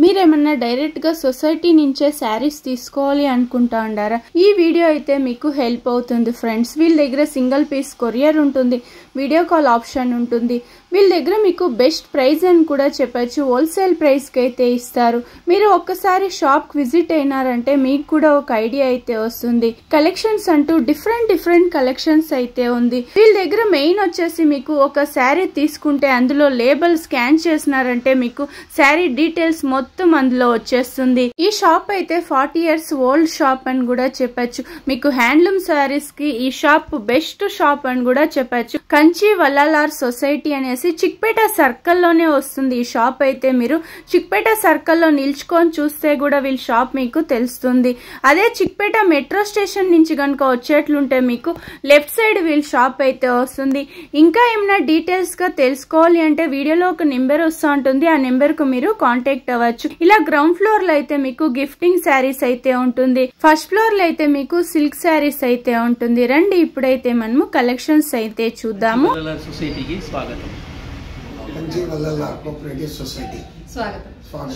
మీరేమన్నా డైరెక్ట్గా సొసైటీ నుంచే శారీస్ తీసుకోవాలి అనుకుంటా ఉండారా? ఈ వీడియో అయితే మీకు హెల్ప్ అవుతుంది ఫ్రెండ్స్. వీళ్ళ దగ్గర సింగిల్ పీస్ కొరియర్ ఉంటుంది, వీడియో కాల్ ఆప్షన్ ఉంటుంది. వీళ్ళ దగ్గర మీకు బెస్ట్ ప్రైస్ అని కూడా చెప్పచ్చు, హోల్సేల్ ప్రైస్కి అయితే ఇస్తారు. మీరు ఒక్కసారి షాప్కి విజిట్ అయినారంటే మీకు కూడా ఒక ఐడియా అయితే వస్తుంది. కలెక్షన్స్ అంటూ డిఫరెంట్ కలెక్షన్స్ అయితే ఉంది. వీళ్ళ దగ్గర మెయిన్ వచ్చేసి మీకు ఒక శారీ తీసుకుంటే అందులో లేబుల్ స్కాన్ చేసినారంటే మీకు శారీ డీటెయిల్స్ మొత్తం అందులో వచ్చేస్తుంది. ఈ షాప్ అయితే 40 years ఓల్డ్ షాప్ అని కూడా చెప్పచ్చు. మీకు హ్యాండ్లూమ్ శారీస్ కి ఈ షాప్ బెస్ట్ షాప్ అని కూడా చెప్పచ్చు. కంచి వల్లాలార్ సొసైటీ అనేసి చిక్పేట సర్కిల్ లోనే వస్తుంది. ఈ షాప్ అయితే మీరు చిక్పేట సర్కిల్ లో నిల్చుకొని చూస్తే కూడా వీళ్ళ షాప్ మీకు తెలుస్తుంది. అదే చిక్పేట మెట్రో స్టేషన్ నుంచి కనుక వచ్చేట్లుంటే మీకు లెఫ్ట్ సైడ్ వీళ్ళ షాప్ అయితే వస్తుంది. ఇంకా ఏమైనా డీటెయిల్స్ గా తెలుసుకోవాలి అంటే వీడియోలో ఒక నెంబర్ వస్తూ ఉంటుంది, ఆ నెంబర్ కు మీరు కాంటాక్ట్ అవ్వచ్చు. ఇలా గ్రౌండ్ ఫ్లోర్ లో అయితే మీకు గిఫ్టింగ్ శారీస్ అయితే ఉంటుంది, ఫస్ట్ ఫ్లోర్ లో అయితే మీకు సిల్క్ శారీస్ అయితే ఉంటుంది. రండి ఇప్పుడైతే మనము కలెక్షన్స్ అయితే చూద్దాము.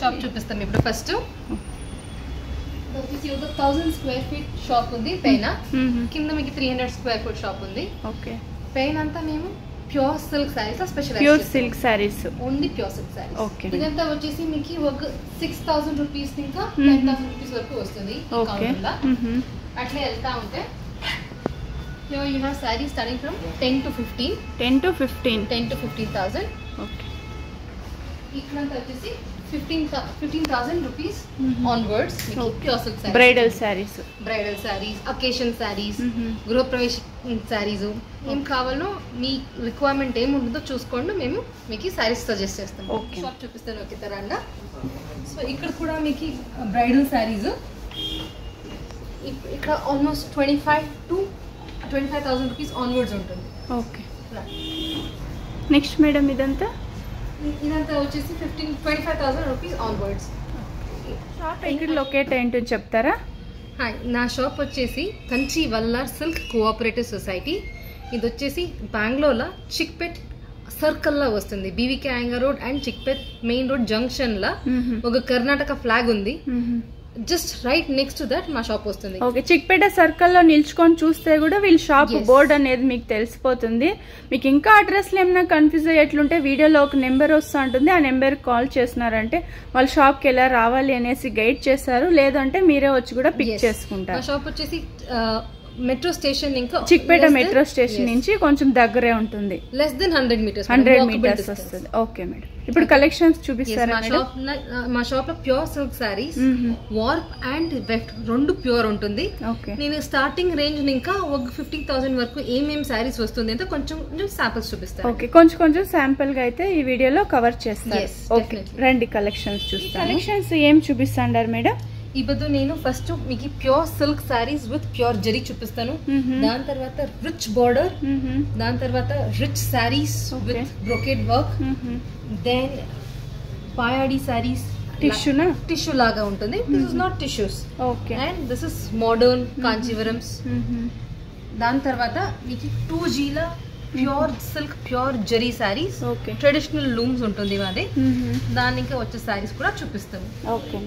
షాప్ చూపిస్తాం ఇప్పుడు. ఫస్ట్ 1000 square feet షాప్ ఉంది పైన, కింద మీకు 300 square foot షాప్ ఉంది. ఓకే, పైన అంతా మేము pure silk saris special, pure silk saris, only pure silk saris. Okay, ఇదంతా వచ్చేసి మీకు ఒక 6000 రూపీస్ ఇంకా 10,000 రూపీస్ వరకు వస్తుంది. ఓకే, అట్లా వెళ్తా ఉంటే here you have sarees starting from 10 to 15,000. Okay, ఇక్కడంతా వచ్చేసి 15,000 rupees onwards pure silk saris, bridal saris, occasion saris, గృహప్రవేశ సారీస్. ఏం కావాలో మీ రిక్వైర్మెంట్ ఏమి ఉంటుందో చూసుకోండి, మేము మీకు సారీస్ సజెస్ట్ చేస్తాం. షాప్ చూపిస్తాను ఒక తరంగా. సో ఇక్కడ కూడా మీకు బ్రైడల్ సారీస్ ఇక్కడ ఆల్మోస్ట్ 25,000 రూపీస్ ఆన్వర్డ్స్ ఉంటుంది. ఓకే, నెక్స్ట్ మేడం ఇదంతా వచ్చేసి 25,000 రూపీస్ ఆన్వర్డ్స్. షాప్ ఎక్కడ లొకేట్ ఏంటో చెప్తారా? హాయ్, నా షాప్ వచ్చేసి Kanchi Vallar silk cooperative society. ఇది వచ్చేసి బెంగళూరులో చిక్పేట్ సర్కిల్లో వస్తుంది. BVK Iyengar road and Chickpet main road junction లా ఒక కర్ణాటక ఫ్లాగ్ ఉంది. Just right next to that మా షాప్ వస్తుంది. ఓకే, చిక్పేట సర్కిల్ లో నిల్చుకొని చూస్తే కూడా వీళ్ళ షాప్ బోర్డ్ అనేది మీకు తెలిసిపోతుంది. మీకు ఇంకా అడ్రస్లు ఏమైనా కన్ఫ్యూజ్ అయ్యేట్లుంటే వీడియోలో ఒక నెంబర్ వస్తూ ఉంటుంది, ఆ నెంబర్ కాల్ చేసినారంటే వాళ్ళ షాప్ కి ఎలా రావాలి అనేసి గైడ్ చేస్తారు, లేదంటే మీరే వచ్చి కూడా పిక్ చేసుకుంటారు. మా షాప్ వచ్చేసి మెట్రో స్టేషన్ ఇంకా చిక్పేట మెట్రో స్టేషన్ నుంచి కొంచెం దగ్గరే ఉంటుంది, లెస్ దెన్ 100 meters వస్తుంది. ఓకే మేడం, ఇప్పుడు కలెక్షన్స్ చూపిస్తారా? మా షాప్ లో pure silk saris warp and weft రెండు ప్యూర్ ఉంటుంది. నేను స్టార్టింగ్ రేంజ్ ఇంకా ఒక 50,000 వరకు ఏమేమి సారీస్ వస్తుంది అంటే కొంచెం శాంపిల్స్ చూపిస్తాను. ఓకే, కొంచెం శాంపుల్ గా అయితే ఈ వీడియోలో కవర్ చేస్తాను. ఓకే, రండి కలెక్షన్స్ చూస్తాను. కలెక్షన్స్ ఏం చూపిస్తాండారు మేడం? ఇప్పుడు నేను ఫస్ట్ మీకు pure silk saris with pure zari చూపిస్తాను. దాని తర్వాత రిచ్ బార్డర్, దాని తర్వాత rich saris with brocade work, then పాయాడి సారీస్ టిష్యూ లాగా ఉంటుంది. This is not tissues. Okay, and this is modern Kanjivarams. దాని తర్వాత మీకు 2G లా pure silk pure zari saris, traditional looms ఉంటుంది మాది. దాని ఇంకా వచ్చే సారీస్ కూడా చూపిస్తాను. ఓకే,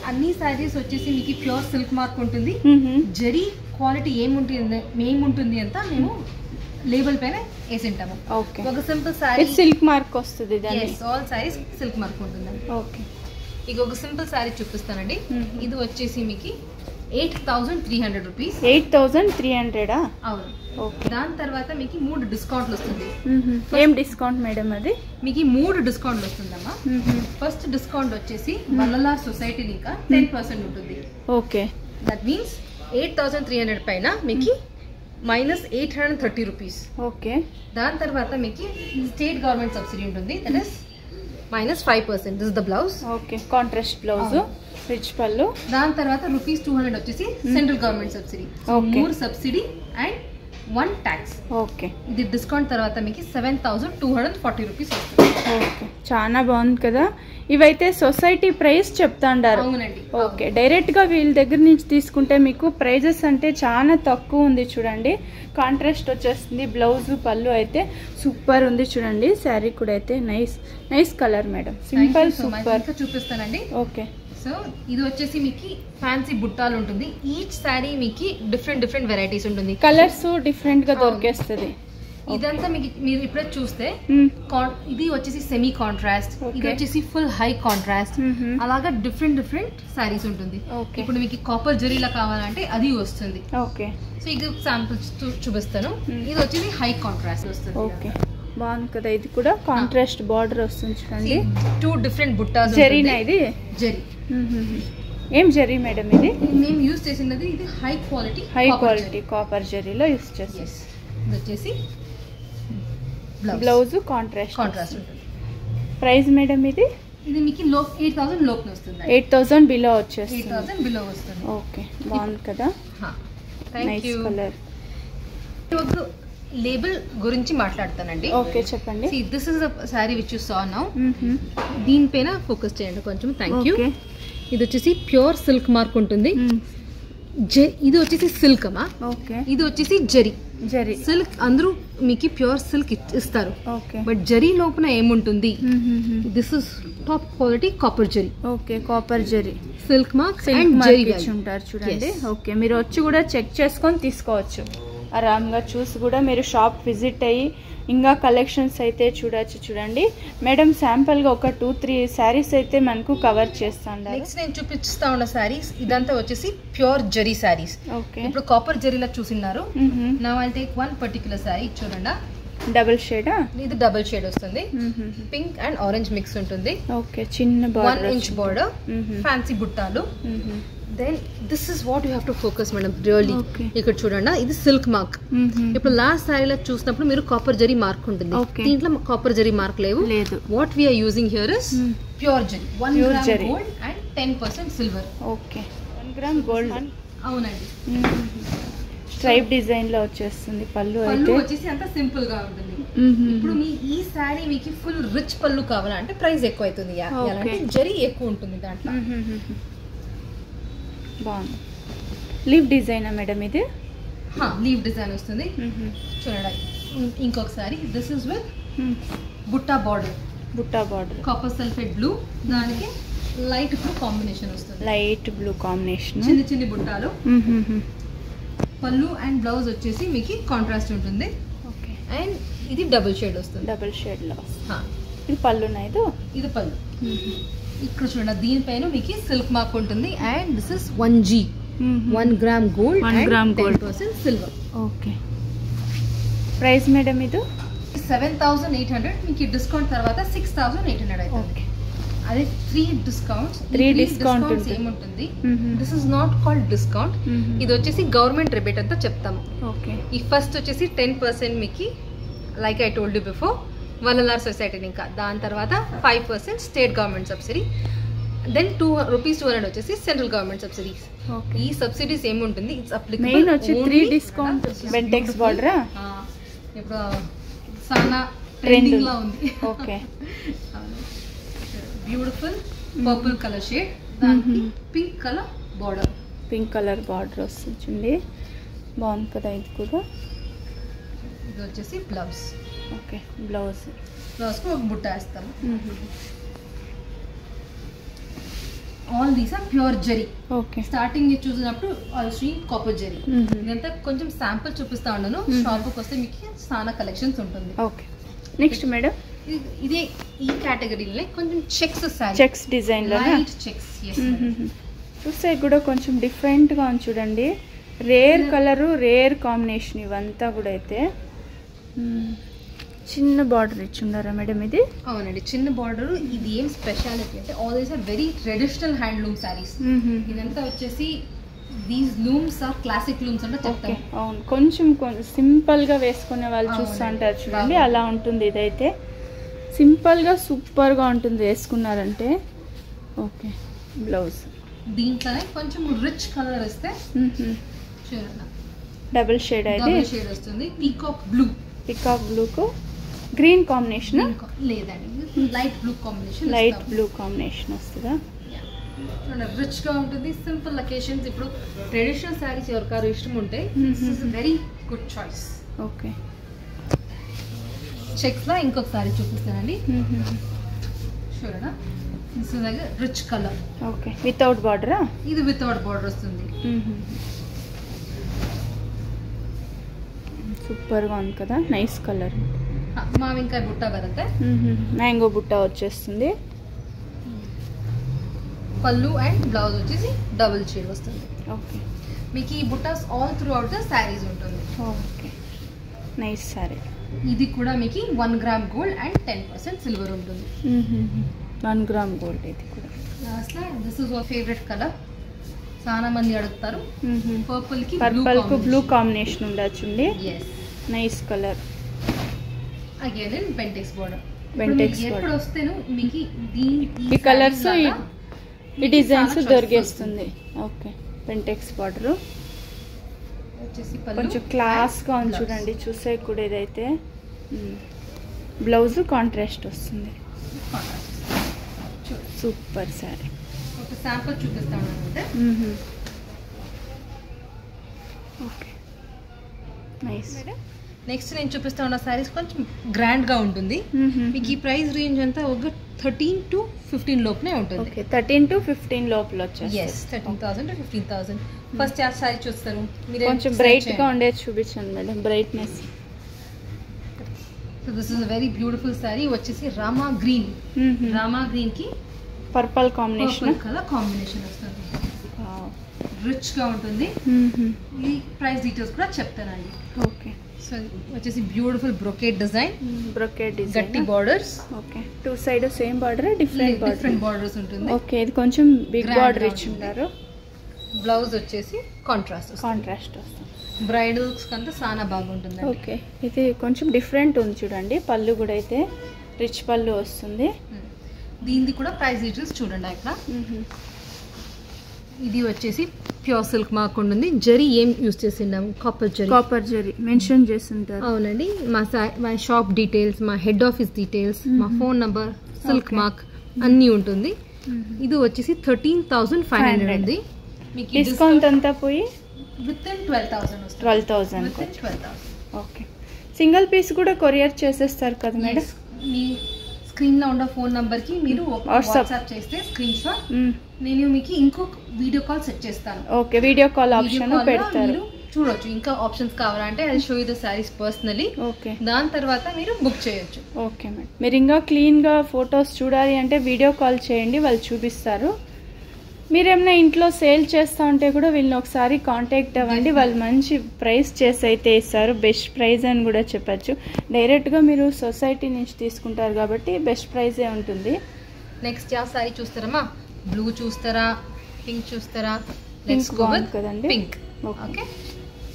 అన్ని సారీస్ వచ్చేసి మీకు ప్యూర్ సిల్క్ మార్క్ ఉంటుంది. జరీ క్వాలిటీ ఏముంటుంది అంతా మేము లేబుల్ పైన వేసింటాము. ఒక సింపుల్ సారీ సిల్క్ మార్క్ వస్తుంది, ఆల్ సారీస్ సిల్క్ మార్క్ ఉంటుంది. ఓకే, ఇక ఒక సింపుల్ సారీ చూపిస్తానండి. ఇది వచ్చేసి మీకు 8,300 రూపీస్. 8,300? అవును. దాని తర్వాత మీకు 3 డిస్కౌంట్లు వస్తుంది. ఏం డిస్కౌంట్ మేడం అది? మీకు 3 డిస్కౌంట్లు వస్తుందమ్మా. ఫస్ట్ డిస్కౌంట్ వచ్చేసి వల్లాలార్ సొసైటీ ఇంకా 10% ఉంటుంది. ఓకే, దట్ మీన్స్ 8,300 పైన మీకు -830 రూపీస్. ఓకే, దాని తర్వాత మీకు స్టేట్ గవర్నమెంట్ సబ్సిడీ ఉంటుంది, that is -5%. This is the blouse. Okay, contrast blouse, rich పళ్ళు. దాని తర్వాత ₹200 వచ్చేసి central government subsidy. 3 subsidy and 1 tax. Okay, ఇది డిస్కౌంట్ తర్వాత మీకు 7,240 రూపీస్ వస్తుంది. ఓకే, చాలా బాగుంది కదా. ఇవైతే సొసైటీ ప్రైస్ చెప్తాండారు. ఓకే, డైరెక్ట్గా వీళ్ళ దగ్గర నుంచి తీసుకుంటే మీకు ప్రైజెస్ అంటే చాలా తక్కువ ఉంది. చూడండి, కాంట్రాస్ట్ వచ్చేస్తుంది. బ్లౌజ్ పళ్ళు అయితే సూపర్ ఉంది. చూడండి, శారీ కూడా అయితే nice colour madam. Simple super. చూపిస్తానండి. ఓకే, సో ఇది వచ్చేసి మీకు ఫ్యాన్సీ బుట్టాలు ఉంటుంది. ఈచ్ శారీ మీకు డిఫరెంట్ వెరైటీస్ ఉంటుంది. కలర్స్ డిఫరెంట్ గా దొరికేస్తుంది. ఇదంతా మీకు మీరు ఇప్పుడే చూస్తే ఇది వచ్చేసి సెమీ కాంట్రాస్ట్, ఇది వచ్చేసి ఫుల్ హై కాంట్రాస్ట్, అలాగా డిఫరెంట్ శారీస్ ఉంటుంది. ఇప్పుడు మీకు కాపర్ జరీలా కావాలంటే అది వస్తుంది. ఓకే, సో ఇది శాంపుల్స్ చూపిస్తాను. ఇది వచ్చేసి హై కాంట్రాస్ట్ వస్తుంది. ఓకే, బాగుంది కదా. ఇది కూడా కాంట్రాస్ట్ బార్డర్ వస్తుంది. చూడండి, 2 డిఫరెంట్ బుట్టాస్. జరీనా ఇది? జరీ. ఏం జరీ మేడం ఇది? మేము యూజ్ చేసినది ఇది హై క్వాలిటీ కాపర్ జరీలో యూజ్ చేస్తాం. ఇది వచ్చేసి బ్లౌజ్ కాంట్రాస్ట్ ఉంటుంది. ప్రైస్ మేడం ఇది? ఇది మీకు 8,000 లోపు వస్తుంది. 8,000 బిలో వచ్చేస్తుంది. 8,000 బిలో వస్తుంది. ఓకే, బాగుంది కదా. Nice colour. లేబుల్ గురించి మాట్లాడతానండి. ఓకే, చెప్పండి. This is the sorry which you saw now. దీనిపైన ఫోకస్ చేయండి కొంచెం. Thank you. ఇది వచ్చేసి ప్యూర్ సిల్క్ మార్క్ ఉంటుంది. ఇది వచ్చేసి సిల్క్ అమ్మా. ఓకే, ఇది వచ్చేసి జరీ. సిల్క్ అందరూ మీకు ప్యూర్ సిల్క్ ఇస్తారు. బట్ జరీ లోపల ఏముంటుంది? This is top quality copper zari. Okay, copper zari silk mark and zari ఉంటారు. చూడండి, ఓకే, మీరు వచ్చి కూడా చెక్ చేసుకొని తీసుకోవచ్చు. ఆరామ్గా చూసి కూడా మీరు షాప్ విజిట్ అయ్యి ఇంకా కలెక్షన్స్ అయితే చూడొచ్చు. చూడండి మేడం, శాంపుల్గా ఒక 2-3 శారీస్ అయితే మనకు కవర్ చేస్తాను. నెక్స్ట్ నేను చూపిస్తా ఉన్న శారీస్ ఇదంతా వచ్చేసి ప్యూర్ జరీ శారీస్. ఓకే, ఇప్పుడు కాపర్ జరీలా చూసినారు. Now I'll take one particular sari. చూడండి, డబుల్ షేడా? ఇది డబుల్ షేడ్ వస్తుంది. పింక్ అండ్ ఆరెంజ్ మిక్స్ ఉంటుంది. ఓకే, చిన్న బార్డర్, 1 ఇంచ్ బార్డర్, ఫ్యాన్సీ బుట్టాలు. Then this is what you have to focus madam really. ఇక్కడ చూడండి, ఇది సిల్క్ మార్క్. ఇప్పుడు లాస్ట్ శారీలో చూసినప్పుడు మీరు కాపర్ జరీ మార్క్ ఉంటుంది. దీంట్లో కాపర్ జరీ మార్క్ లేవు. What we are using here is pure zari. 1 gram gold and 10% silver. Okay, 1 gram gold. అవునండి. స్ట్రైప్ డిజైన్ లో వచ్చేస్తుంది. పళ్ళు వచ్చేసి అంత సింపుల్ గా ఉంటుంది. ఇప్పుడు మీ ఈ శారీ మీకు ఫుల్ రిచ్ పళ్ళు కావాలంటే ప్రైస్ ఎక్కువ అవుతుంది. జరీ ఎక్కువ ఉంటుంది దాంట్లో. బాగుంది. లీవ్ డిజైనా మేడం ఇది? లీవ్ డిజైన్ వస్తుంది. చూడండి, ఇంకొకసారి దిస్ ఇస్ విత్ బుట్టా బార్డర్, కాపర్ సల్ఫేట్ బ్లూ, దానికి లైట్ బ్లూ కాంబినేషన్ వస్తుంది. లైట్ బ్లూ కాంబినేషన్, చిన్న బుట్టాలు. పళ్ళు అండ్ బ్లౌజ్ వచ్చేసి మీకు కాంట్రాస్ట్ ఉంటుంది. ఓకే, అండ్ ఇది డబుల్ షేడ్ వస్తుంది. డబుల్ షేడ్ లో ఇది పళ్ళునా? ఇది పళ్ళు. ఇక్కడ చూడండి, దీనిపైన మీకు సిల్క్ మార్క్ ఉంటుంది. And this is 1G, 1 gram gold, 1 gram gold, 10% silver. Okay, price madam ఇది 7,800. మీకు డిస్కౌంట్ తర్వాత 6,800 అవుతుంది. అదే 3 డిస్కౌంట్స్ ఏముంటుంది? This is not called discount. ఇది వచ్చేసి గవర్నమెంట్ రిబేట్ అంతా చెప్తాము. ఓకే, ఈ ఫస్ట్ వచ్చేసి 10% మీకు, like I told you before, Vallar సొసైటీని. ఇంకా దాని తర్వాత 5% స్టేట్ గవర్నమెంట్ సబ్సిడీ. దెన్ ₹200 వచ్చేసి సెంట్రల్ గవర్నమెంట్ సబ్సిడీస్. ఈ సబ్సిడీస్ ఏముంటుంది? ఇట్స్ అప్లికబుల్ వచ్చి 3 డిస్కౌంట్ బెంటెక్స్ బార్డర్. ఇప్పుడు సానా ట్రెండింగ్ లో ఉంది. Okay, beautiful purple colour shade, దానికి పింక్ కలర్ బార్డర్ వస్తుంది. బాగుంది కదా. ఇది కూడా ఇది వచ్చేసి బ్లౌజ్. ఓకే, బ్లౌజ్కు ఒక బుట్ట వేస్తాము. All these are pure zari. Okay, starting చూసినప్పుడు కాపర్ జరీ. ఇదంతా కొంచెం శాంపుల్ చూపిస్తా ఉన్నాను. షాప్కి వస్తే మీకు చాలా కలెక్షన్స్ ఉంటుంది. ఓకే, నెక్స్ట్ మేడం, ఇదే ఈ కేటగిరీలో కొంచెం చెక్స్ డిజైన్ లో చెక్స్ చూస్తే కూడా కొంచెం డిఫరెంట్ గా ఉంది. చూడండి, రేర్ కలరు, రేర్ కాంబినేషన్. ఇవంతా కూడా అయితే చిన్న బార్డర్ ఇచ్చిండారా మేడం ఇది? అవునండి, చిన్న బార్డర్. ఇది ఏం స్పెషాలిటీ అంటే all these are very traditional handloom saris. ఇదంతా వచ్చేసి these looms are classic looms అంటే చెప్తాం. అవును, కొంచెం సింపుల్ గా వేసుకునే వాళ్ళు చూస్తూ ఉంటారు. చూడండి, అలా ఉంటుంది. ఇదైతే సింపుల్ గా సూపర్ గా ఉంటుంది వేసుకున్నారంటే. ఓకే, బ్లౌజ్ దీంట్లోనే కొంచెం రిచ్ కలర్ ఇస్తే చూడండి, డబుల్ షేడ్ అయితే వస్తుంది. పీకాక్ బ్లూకు గ్రీన్ కాంబినేషన్ లేదండి, light blue combination. Light blue combination వస్తుందా? రిచ్ గా ఉంటుంది. సింపుల్ అకేషన్స్, ఇప్పుడు ట్రెడిషనల్ శారీస్ ఎవరికారు ఇష్టం ఉంటే very good choice. Okay, checks లా ఇంకొక సారీ చూపిస్తానండి. చూడనా, this is like rich colour. Okay, without బార్డరా? ఇది వితౌట్ బార్డర్ వస్తుంది. సూపర్ గా ఉంది కదా, నైస్ కలర్. మావింకాయ బుట్ట బರುತ್ತೆ, మ్యాంగో బుట్ట వచ్చేస్తుంది. పళ్ళు అండ్ బ్లౌజ్ వచ్చేసి డబుల్ షేడ్ వస్తుంది. ఓకే, మీకు ఈ బుట్టాస్ all throughout the saris ఉంటుంది. Okay, nice sari. ఇది కూడా మీకు 1 గ్రామ్ గోల్డ్ అండ్ 10% సిల్వర్ ఉంటుంది. 1 గ్రామ్ గోల్డ్. ఇది కూడా this is our favourite colour. చాలా మంది అడుగుతారు. పర్పుల్ కి బ్లూ కాంబినేషన్ ఉండొచ్చుండి. Nice colour. Again in Bentex border. ఎప్పుడు వస్తేను మీకు ఈ కలర్స్ ఈ డిజైన్స్ దొరికేస్తుంది. ఓకే, బెంటెక్స్ బార్డర్ కొంచెం క్లాస్ గా ఉంది చూడండి, చూసే కూడా. ఇదైతే బ్లౌజ్ కాంట్రాస్ట్ వస్తుంది. సూపర్ సారీ. ఒక శాంపుల్ చూపిస్తాను అంటే. Okay, nice. నెక్స్ట్ నేను చూపిస్తా ఉన్న సారీస్ కొంచెం గ్రాండ్ గా ఉంటుంది. మీకు ఈ ప్రైస్ రేంజ్ అంతా ఒక 13 to 15 లోపలే ఉంటుంది. ఓకే, 13 to 15 లోపల వచ్చేస్తుంది. yes, 13,000 to 15,000. ఫస్ట్ ఆ సారీ చూస్తారు మీరు. కొంచెం బ్రైట్ గా ఉండేది చూపించండి madam, brightness. So this is a very beautiful sari. వచ్చేసి రామా గ్రీన్. రామా గ్రీన్ కి పర్పుల్ కాంబినేషన్ కలర్ కాంబినేషన్ వస్తుంది. రిచ్ గా ఉంటుంది. ఈ ప్రైస్ డీటెయిల్స్ కూడా చెప్తానండి. ఓకే, సో వచ్చేసి beautiful brocade design. Brocade design, గట్టి borders. Okay, two side same border, different borders ఉంటుంది. ఓకే, ఇది కొంచెం బిగ్ బార్డర్ ఇచ్చింటారు. బ్లౌజ్ వచ్చేసి కాంట్రాస్ట్ వస్తుంది. బ్రైడల్స్ కంటే చాలా బాగుంటుంది. ఓకే, ఇది కొంచెం డిఫరెంట్ ఉంది చూడండి. పళ్ళు కూడా అయితే రిచ్ పళ్ళు వస్తుంది. దీనిది కూడా ప్రైస్ డీటెయిల్స్ చూడండి. అక్కడ ఇది వచ్చేసి ప్యూర్ సిల్క్ మార్క్ ఉంటుంది. జరీ ఏం యూస్ చేసిండాము? కాపర్ జరీ మెన్షన్ చేస్తుంటారు. అవునండి. మా షాప్ డీటెయిల్స్, మా హెడ్ ఆఫీస్ డీటెయిల్స్, మా ఫోన్ నంబర్, సిల్క్ మార్క్ అన్నీ ఉంటుంది. ఇది వచ్చేసి 13,500 ఉంది. మీకు డిస్కౌంట్ అంతా పోయి within 12,000. 12,000. Okay, single piece కూడా కొరియర్ చేసేస్తారు కదా మేడం? మీ స్క్రీన్ లో ఉన్న ఫోన్ నంబర్ కి మీరు వాట్సాప్ చేస్తే స్క్రీన్ షాట్, నేను మీకు ఇంకొక వీడియో కాల్ సెట్ చేస్తాను. ఓకే, వీడియో కాల్ ఆప్షన్ పెడతారు. చూడొచ్చు. ఇంకా ఆప్షన్స్ కావాలంటే I show you the saris personally. Okay, దాని తర్వాత మీరు బుక్ చేయొచ్చు. Okay madam. మీరు ఇంకా క్లీన్ గా ఫొటోస్ చూడాలి అంటే వీడియో కాల్ చేయండి, వాళ్ళు చూపిస్తారు. మీరేమైనా ఇంట్లో సేల్ చేస్తూ ఉంటే కూడా వీళ్ళని ఒకసారి కాంటాక్ట్ అవ్వండి. వాళ్ళు మంచి ప్రైస్ చేసి అయితే ఇస్తారు. బెస్ట్ ప్రైస్ అని కూడా చెప్పచ్చు. డైరెక్ట్గా మీరు సొసైటీ నుంచి తీసుకుంటారు కాబట్టి బెస్ట్ ప్రైజే ఉంటుంది. నెక్స్ట్ ఆ సారీ చూస్తారమ్మా? బ్లూ చూస్తారా, పింక్ చూస్తారా? పింక్ బాగుంది కదండి. Pink. Okay,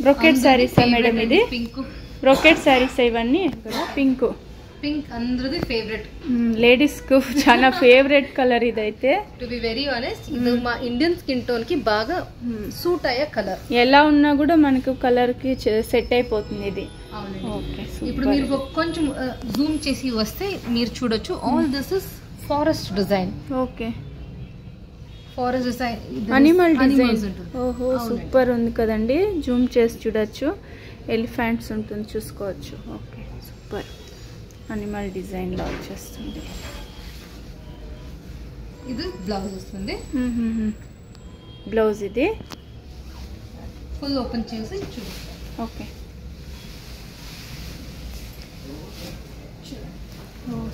brocade saris madam ఇది? పింక్ బ్రొకెట్ శారీస్ ఇవన్నీ కూడా. పింక్ అందరిది ఫేవరెట్, లేడీస్ కు చాలా ఫేవరెట్ కలర్ ఇదైతే. టు బి వెరీ ఆనెస్ట్, ఇది మా ఇండియన్ స్కిన్ టోన్ కి బాగా సూట్ అయ్యే కలర్. ఎలా ఉన్నా కూడా మనకు కలర్ కి సెట్ అయిపోతుంది ఇది. ఓకే, ఇప్పుడు మీరు కొంచెం జూమ్ చేసి వస్తే మీరు చూడొచ్చు. All this is forest design. Okay, forest design, animal design. ఓహో, సూపర్ ఉంది కదండి. జూమ్ చేసి చూడొచ్చు. ఎలిఫెంట్స్ ఉంటుంది, చూసుకోవచ్చు. Okay, super. అనిమల్ డిజైన్ లో వచ్చేస్తుంది. ఇది బ్లౌజ్ వస్తుంది. బ్లౌజ్ ఇది ఫుల్ ఓపెన్ చేసి చూడండి. Okay,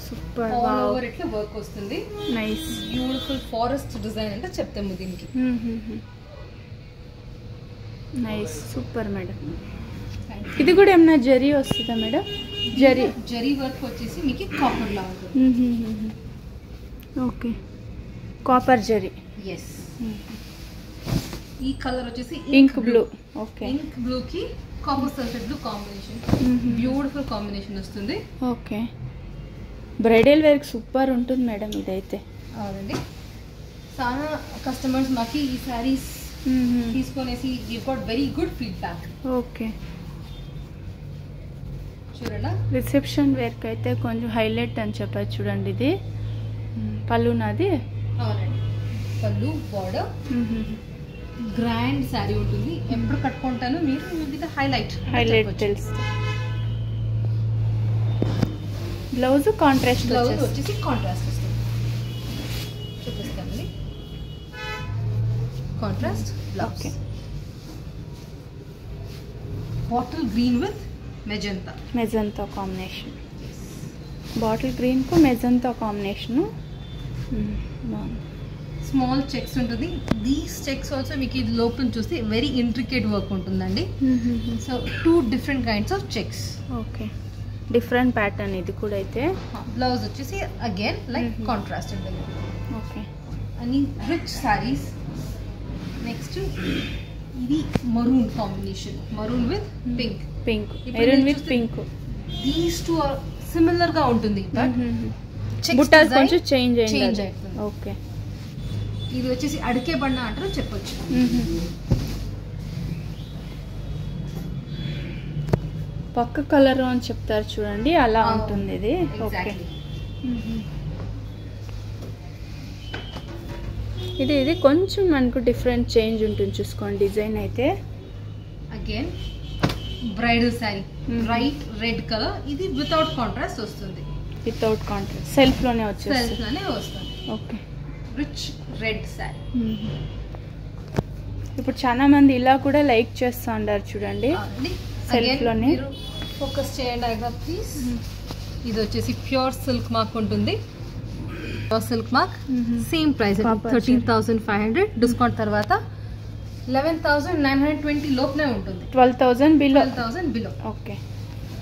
super. ఆల్ ఓవర్ ఇట్లా వర్క్ వస్తుంది. నైస్, బ్యూటిఫుల్ ఫారెస్ట్ డిజైన్ అంటే చెప్తాము దీనికి. Nice, super madam. ఇది కూడా ఏమన్నా జరీ వస్తుందా మేడం? జరీ వర్క్ వచ్చేసి మీకు కాపర్ లా ఉంటుంది. Okay, copper zari. ఎస్. ఈ కలర్ వచ్చేసి ink blue. Okay, ink blue కి copper sulphate blue combination. Beautiful combination వస్తుంది. ఓకే, బ్రైడల్ వేర్ సూపర్ ఉంటుంది మేడం ఇదైతే. అవునండి, చాలా కస్టమర్స్ మాకు ఈ సారీస్ తీసుకొనేసి we got very good feedback. Okay, చూడండి రిసెప్షన్ వేర్కి అయితే కొంచెం హైలైట్ అని చెప్పారు చూడండి. ఇది పళ్ళు నాది. అవునండి, పళ్ళు బార్డర్ గ్రాండ్ శారీ ఉంటుంది. ఎప్పుడు కట్టుకుంటాను మీరు విత్ హైలైట్ తెలుసు. బ్లౌజ్ కాంట్రాస్ట్ వచ్చేసి కాంట్రాస్ట్ వస్తుంది. చూపిస్తామండి contrast blouse. Bottle green with magenta combination. Bottle green కు మెజంతా కాంబినేషన్. స్మాల్ చెక్స్ ఉంటుంది. దీస్ చెక్స్ ఆల్సో మీకు ఇది లోపల చూస్తే వెరీ ఇంట్రికేట్ వర్క్ ఉంటుందండి. So 2 different kinds of checks. Okay, different pattern ఇది కూడా. అయితే బ్లౌజ్ వచ్చేసి అగైన్ లైక్ కాంట్రాస్ట్ ఉంటుంది. ఓకే, అని రిచ్ సారీస్. నెక్స్ట్ ఇది maroon combination, maroon with pink. Maroon with pink. These 2 are similar గా ఉంటుంది, బట్ బుట్టాస్ కొంచెం చేంజ్ అయ్యింది. ఓకే, ఇది వచ్చేసి అడికే బండ అంటారు చెప్పొచ్చు. పక్క కలర్ అని చెప్తారు చూడండి, అలా ఉంటుంది ఇది. ఓకే, ఇది కొంచెం మనకు డిఫరెంట్ చేంజ్ ఉంటుంది చూసుకోండి డిజైన్ అయితే. Again bridal sari, bright red colour. ఇది వితౌట్ కాంట్రాస్ట్ వస్తుంది. వితౌట్ కాంట్రాస్ట్ సెల్ఫ్ లోనే వస్తుంది. Okay, rich red sari. ఇప్పుడు చాలా మంది ఇలా కూడా లైక్ చేస్తూ ఉంటారు చూడండి సెల్ఫ్ లోనే. ఫోకస్ చేయండి ప్లీజ్. ఇది వచ్చేసి ప్యూర్ సిల్క్ మార్క్ ఉంటుంది. Pure silk mark same price 13,500. Discount తర్వాత 11,920 లోపలే ఉంటుంది. 12,000 బిలో. ఓకే,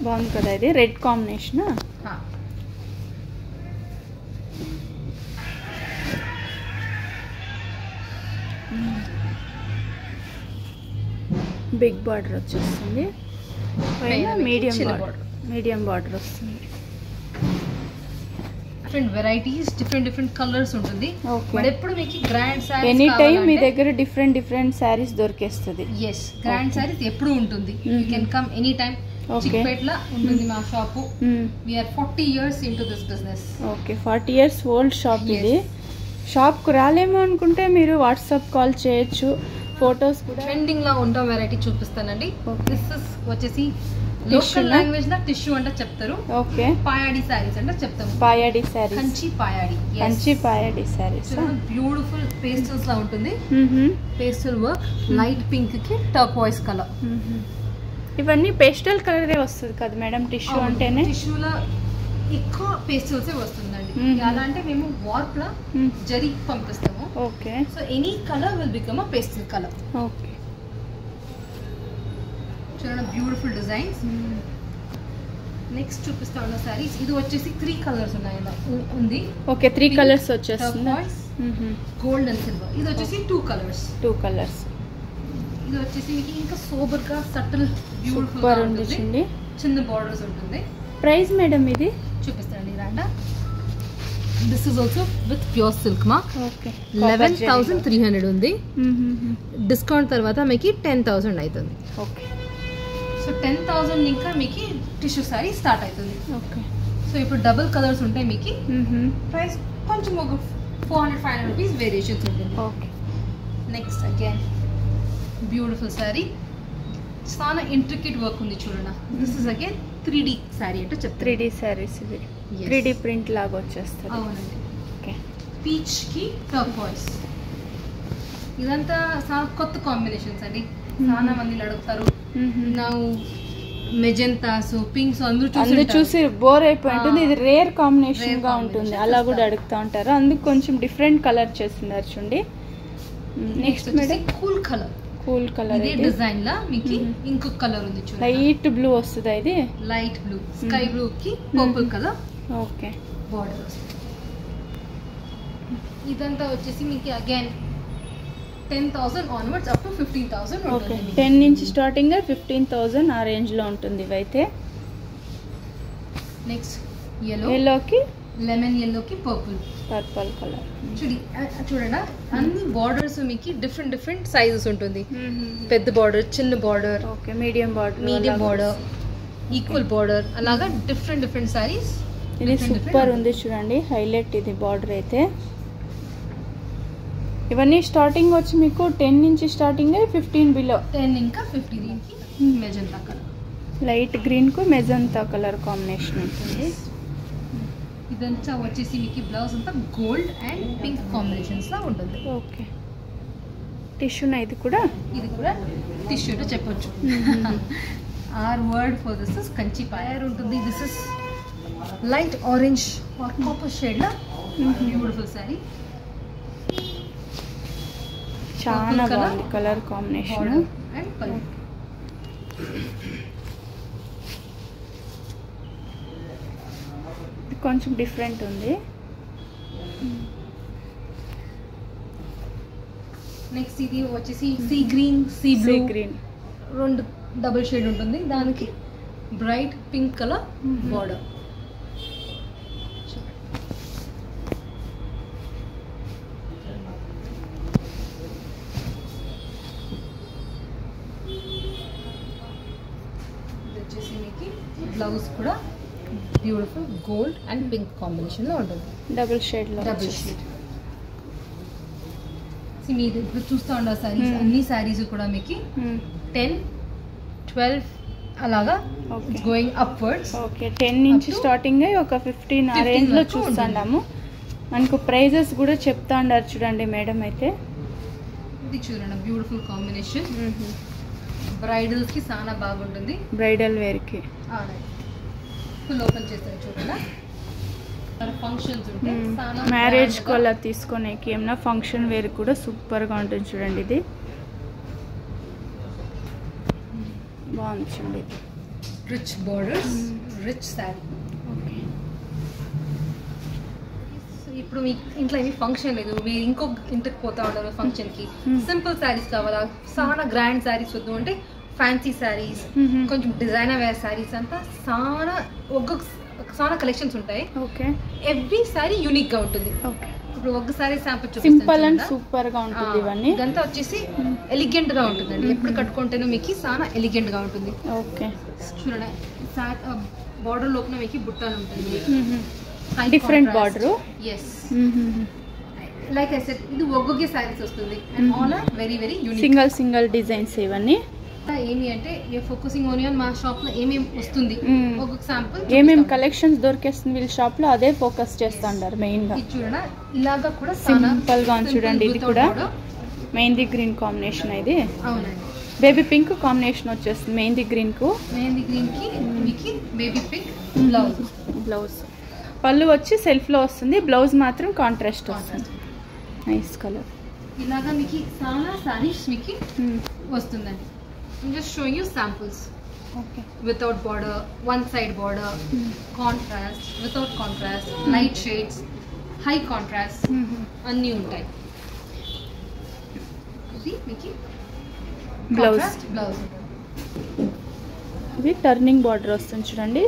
బాగుంది కదా ఇది. Red combination. బిగ్ బార్డర్ వచ్చేస్తుంది, మీడియం బార్డర్ వస్తుంది. డిఫరెంట్ వెరైటీస్, డిఫరెంట్ కలర్స్ ఉంటుంది. బట్ ఎప్పుడు మీకు గ్రాండ్ సారీస్ ఎనీ టైం మీ దగ్గర డిఫరెంట్ సారీస్ దొరికేస్తుంది. yes, గ్రాండ్ సారీస్ ఎప్పుడు ఉంటుంది. You can come any time. చిక్పేట్ల ఉంటుంది మా shop. We are 40 years into this business. Okay, 40 years old shop ఇది. షాప్కు రాలేమో అనుకుంటే మీరు వాట్సాప్ కాల్ చేయొచ్చు. ఫొటోస్ కూడా ట్రెండింగ్ లా ఉంటాం వెరైటీ చూపిస్తానండి. దిస్ ఇస్ వచ్చేసి లోకల్ లాంగ్వేజ్ లో టిష్యూ అంటే చెప్తారు. ఓకే, పాయాడి సారీస్ అంటే చెప్తాము. పాయాడి సారీస్, కంచి పాయాడి సారీస్. బ్యూటిఫుల్ పేస్టల్స్ లా ఉంటుంది. పేస్టల్ వర్క్, లైట్ పింక్ కి టర్కోయిస్ కలర్. ఇవన్నీ పేస్టల్ కలరే వస్తుంది కదా మేడం టిష్యూ అంటేనే. టిష్యూలో ఎక్కువ పేస్టల్సే వస్తుందండి. ఎలా అంటే మేము వార్ప్ లా జరీ పంపిస్తాము. Okay, so any colour will become a pastel colour. Okay, చూడండి బ్యూటిఫుల్ డిజైన్స్. నెక్స్ట్ చూపిస్తా ఉన్న సారీస్. ఇది వచ్చేసి 3 కలర్స్ ఉంది. ఓకే, 3 కలర్స్ వచ్చేస్తుంది. Gold and silver. ఇది వచ్చేసి 2 కలర్స్. ఇది వచ్చేసి మీకు ఇంకా సోబర్ గా సటిల్ బ్యూటిఫుల్ ఉంటుంది. చిన్న బార్డర్స్ ఉంటుంది. ప్రైస్ మేడం ఇది చూపిస్తానండి రాండా. This is also with pure silk mark. Okay, 11,300 ఉంది. డిస్కౌంట్ తర్వాత మీకు 10,000 అవుతుంది. ఓకే, సో 10,000 ఇంకా మీకు టిష్యూ సారీ స్టార్ట్ అవుతుంది. ఓకే, సో ఇప్పుడు డబుల్ కలర్స్ ఉంటాయి. మీకు ప్రైస్ కొంచెం ఒక 400-500 రూపీస్ వేరియేషన్స్ ఉంటుంది. Okay, next again beautiful sari. చాలా ఇంట్రికేట్ వర్క్ ఉంది చూడండి. This is again 3D sorry అంటే చెప్తారు. 3D సారీస్ ఇవి. 3D ప్రింట్ లాగా వచ్చేస్తుంది. అవునండి. ఓకే, పీచ్ కి టర్కోయిస్. ఇదంతా చాలా కొత్త కాంబినేషన్స్ అండి. చాలా మంది అడుగుతారు. ನಾವು మెజెంటాస్, పింక్స్ అందరూ చూసి బోర్ అయిపోయి ఉంటుంది. ఇది రేర్ కాంబినేషన్ గా ఉంటుంది, అలా కూడా అడుగుతూ ఉంటారు. అందుకు కొంచెం డిఫరెంట్ కలర్ చేస్తున్నారు చూడండి. నెక్స్ట్ మేడం కూల్ కలర్ ఇదే డిజైన్ లా మీకు ఇంకొక కలర్ ఉంది చూడండి. లైట్ బ్లూ వస్తుంది. ఇది లైట్ బ్లూ, స్కై బ్లూ కి పర్పుల్ కలర్. ఓకే, బార్డర్ వస్తుంది. ఇదంతా వచ్చేసి మీకు again 10,000 onwards up to 15,000 okay, 10 నుంచి స్టార్టింగ్ 15,000 ఆ రేంజ్ లో ఉంటుంది ఇవైతే. నెక్స్ట్ ఎల్లోకి లెమన్ ఎల్లోకి పర్పుల్ కలర్. చూడండి అన్ని బార్డర్స్ మీకు డిఫరెంట్ సైజెస్ ఉంటుంది. పెద్ద బార్డర్, చిన్న border, okay, medium border, equal border అలాగా డిఫరెంట్ సారీస్. ఇది సూపర్ ఉంది చూడండి, హైలైట్ ఇది బార్డర్ అయితే. ఇవన్నీ స్టార్టింగ్ వచ్చి మీకు 10 నుంచి స్టార్టింగ్ 15 బిలో. 10 ఇంకా 50. దీనికి మెజంతా కలర్, లైట్ గ్రీన్ కు మెజంతా కలర్ కాంబినేషన్ ఉంటుంది. ఇదంతా వచ్చేసి మీకు బ్లౌజ్ అంతా గోల్డ్ అండ్ పింక్ కాంబినేషన్స్ లా ఉంటుంది. ఓకే, టిష్యూనా ఇది కూడా టిష్యూ చెప్పొచ్చు. Or word for this is Kanchi పైర్ ఉంటుంది. This is light orange or copper shade లా బ్యూటిఫుల్ సారీ. చాలా బాగుంది కలర్ కాంబినేషన్. అండ్ పల్లు కొంచెం డిఫరెంట్ ఉంది. నెక్స్ట్ ఇది వచ్చేసి sea green, sea blue green, రెండు డబుల్ షేడ్ ఉంటుంది. దానికి బ్రైట్ పింక్ కలర్ బార్డర్. వచ్చేసి మీకు బ్లౌజ్ కూడా beautiful gold and pink combination లో ఉంటుంది. డబుల్ షేడ్ లో. మీరు ఇప్పుడు చూస్తూ ఉండే సారీస్, అన్ని సారీస్ కూడా మీకు 10, 12 అలాగా గోయింగ్ అప్వర్డ్స్. ఓకే, 10 నుంచి స్టార్టింగ్ ఒక 15 ఆ రేంజ్ లో చూస్తాము. మనకు ప్రైజెస్ కూడా చెప్తా ఉండారు చూడండి మేడం అయితే. ఇది చూడండి బ్యూటిఫుల్ కాంబినేషన్. బ్రైడల్స్ కి చాలా బాగుంటుంది, బ్రైడల్ వేర్ కి. ఫుల్ ఓపెన్ చేస్తారు చూడండి. ఫంక్షన్స్ ఉంటే మ్యారేజ్ కు అలా తీసుకోనేకి ఏమన్నా ఫంక్షన్ వేర్ కూడా సూపర్ గా ఉంటుంది చూడండి. ఇది బాగుంది చూడండి. Rich borders, rich sari. Okay, ఇప్పుడు మీ ఇంట్లో ఏమి ఫంక్షన్ లేదు, మీరు ఇంకొక ఇంటికి పోతా ఉంటారు ఫంక్షన్ కి, సింపుల్ శారీస్ కావాలా, చాలా గ్రాండ్ శారీస్ వద్దు అంటే ఫ్యాన్సీ శారీస్, కొంచెం డిజైనర్ వేర్ శారీస్ అంతా చాలా కలెక్షన్స్ ఉంటాయి. ఓకే, ఎవ్రీ సారీ యూనిక్ గా ఉంటుంది. ఓకే, ఇప్పుడు ఒక sorry sample simple and super గా ఉంటుంది. ఇవన్నీ ఇదంతా వచ్చేసి ఎలిగెంట్ గా ఉంటుందండి. ఎప్పుడు కట్టుకుంటేనో మీకు చాలా ఎలిగెంట్ గా ఉంటుంది. ఓకే, చూడండి బార్డర్ లోపల మీకు బుట్టాలు ఉంటుంది, different border. Yes, like I said ఇది ఒక్కొక్క సారీస్ వస్తుంది and all are very very unique. Single designs ఇవన్నీ. ఏమి అంటే ఫోకసింగ్ ఓన్లీ ఆన్ మా షాప్ లో ఏమేమి వస్తుంది, ఒక్కొక్క శాంపుల్ ఏమేమి కలెక్షన్స్ దొరికేస్తుంది వీళ్ళ షాప్ లో, అదే ఫోకస్ చేస్తుంటారు మెయిన్ గా. చూడండి ఇలాగా కూడా సింపుల్ గా చూడండి. ఇది కూడా మెహందీ గ్రీన్ కాంబినేషన్. ఇది అవునండి, బేబీ పింక్ కాంబినేషన్ వచ్చేస్తుంది మెహందీ గ్రీన్ కు. మెహందీ గ్రీన్ కి మీకు బేబీ పింక్ బ్లౌజ్. పళ్ళు వచ్చి సెల్ఫ్ లో వస్తుంది, బ్లౌజ్ మాత్రం కాంట్రాస్ట్ వస్తుంది. Nice colour. ఇలాగా మీకు చాలా సారీస్ మీకు వస్తుందండి. I'm just showing you samples. Okay. Without border, one side border, contrast, without contrast, light shades, high contrast, అన్నీ ఉంటాయి. ఇది మీకు బ్లౌజ్. ఇది టర్నింగ్ బార్డర్ వస్తుంది చూడండి,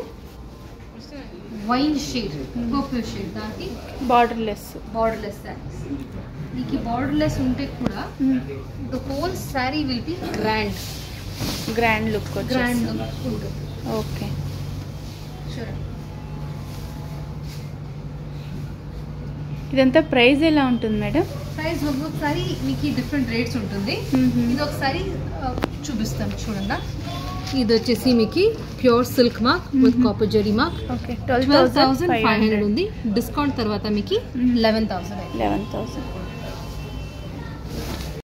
వైన్ షేడ్, పర్పుల్ షేడ్. దానికి బార్డర్లెస్ సారీస్. మీకు బార్డర్లెస్ ఉంటే కూడా the whole sorry will be grand look ఉంటుంది. ఓకే, ఇదంతా ప్రైస్ ఎలా ఉంటుంది మేడం? ప్రైస్ ఒక్కొక్కసారి మీకు డిఫరెంట్ రేట్స్ ఉంటుంది. ఇది ఒకసారి చూపిస్తాను చూడండి. ఇది వచ్చేసి మీకు pure silk mark with copper zari mark. Okay, 12,500 ఉంది. డిస్కౌంట్ తర్వాత మీకు 11,000.